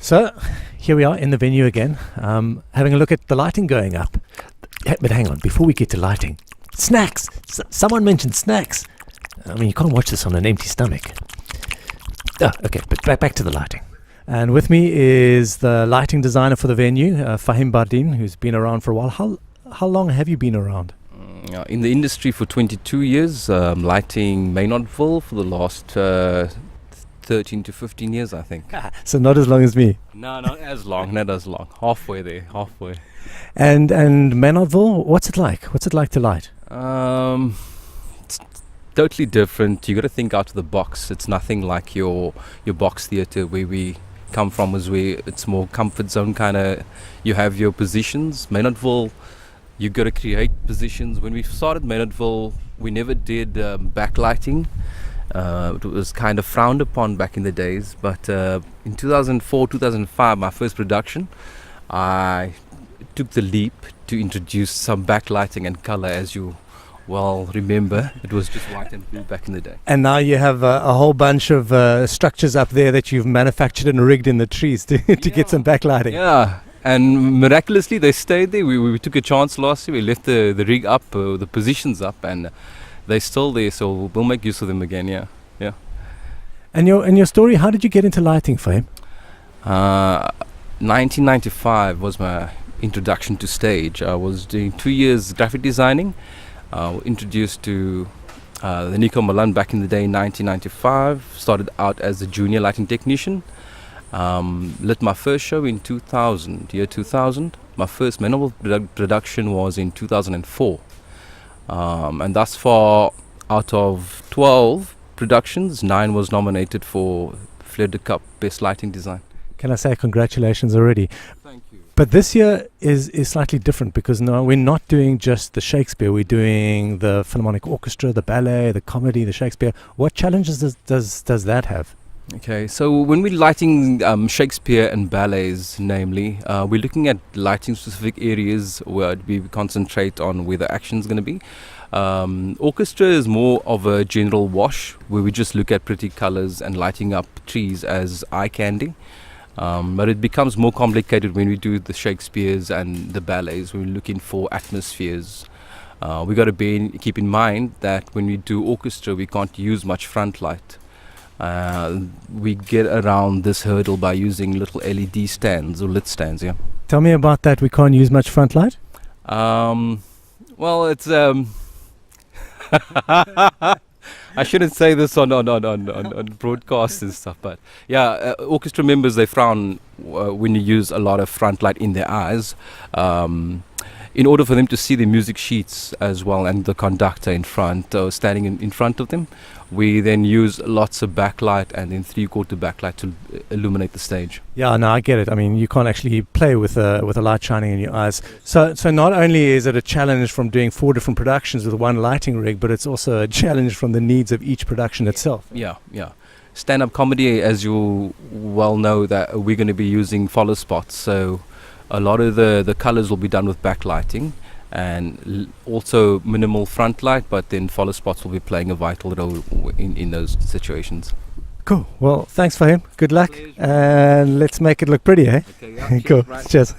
So here we are in the venue again, having a look at the lighting going up. But hang on, before we get to lighting, snacks! Someone mentioned snacks! I mean, you can't watch this on an empty stomach. Oh, okay, but back to the lighting. And with me is the lighting designer for the venue, Faheem Bardien, who's been around for a while. How long have you been around? In the industry for 22 years, lighting Maynardville for the last 13 to 15 years, I think. So not as long as me. No, not as long. Halfway there, halfway. And Maynardville, what's it like? What's it like to light? It's totally different. You got to think out of the box. It's nothing like your box theatre where we come from, is where it's more comfort zone kind of. You have your positions. Maynardville, you got to create positions. When we started Maynardville, we never did backlighting. It was kind of frowned upon back in the days, but in 2004, 2005, my first production, I took the leap to introduce some backlighting and color. As you well remember, it was just white and blue back in the day. And now you have a whole bunch of structures up there that you've manufactured and rigged in the trees to get some backlighting. Yeah, and miraculously they stayed there. We took a chance last year. We left the rig up, the positions up, and they're still there, so we'll make use of them again. Yeah. And your story, how did you get into lighting, Faheem? 1995 was my introduction to stage. I was doing 2 years graphic designing. Introduced to the Nico Milan back in the day in 1995. Started out as a junior lighting technician. Lit my first show in 2000. My first Maynardville production was in 2004. And thus far, out of 12 productions, 9 was nominated for Fleur de Cup Best Lighting Design. Can I say congratulations already? Thank you. But this year is slightly different because no, we're not doing just the Shakespeare. We're doing the Philharmonic Orchestra, the ballet, the comedy, the Shakespeare. What challenges does that have? Okay, so when we're lighting Shakespeare and ballets, namely, we're looking at lighting specific areas where we concentrate on where the action is going to be. Orchestra is more of a general wash where we just look at pretty colors and lighting up trees as eye candy. But it becomes more complicated when we do the Shakespeares and the ballets. We're looking for atmospheres. We got to keep in mind that when we do orchestra, we can't use much front light. We get around this hurdle by using little LED stands or lit stands. Yeah. Tell me about that. We can't use much front light. Well, it's. I shouldn't say this on broadcast and stuff, but yeah, orchestra members, they frown when you use a lot of front light in their eyes. In order for them to see the music sheets as well and the conductor in front, standing in front of them, we then use lots of backlight and then 3/4 backlight to illuminate the stage. Yeah, no, I get it. I mean, you can't actually play with a light shining in your eyes. So not only is it a challenge from doing 4 different productions with one lighting rig, but it's also a challenge from the needs of each production itself. Yeah. Stand-up comedy, as you well know, that we're going to be using follow spots. So a lot of the colors will be done with backlighting and also minimal front light, but then follow spots will be playing a vital role in those situations. Cool. Well, thanks for him. Good luck. And let's make it look pretty, eh? Okay, yeah, cool. Right. Cheers.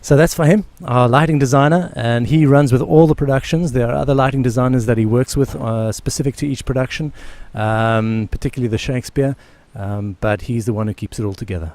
So that's Faheem, our lighting designer, and he runs with all the productions. There are other lighting designers that he works with specific to each production, particularly the Shakespeare, but he's the one who keeps it all together.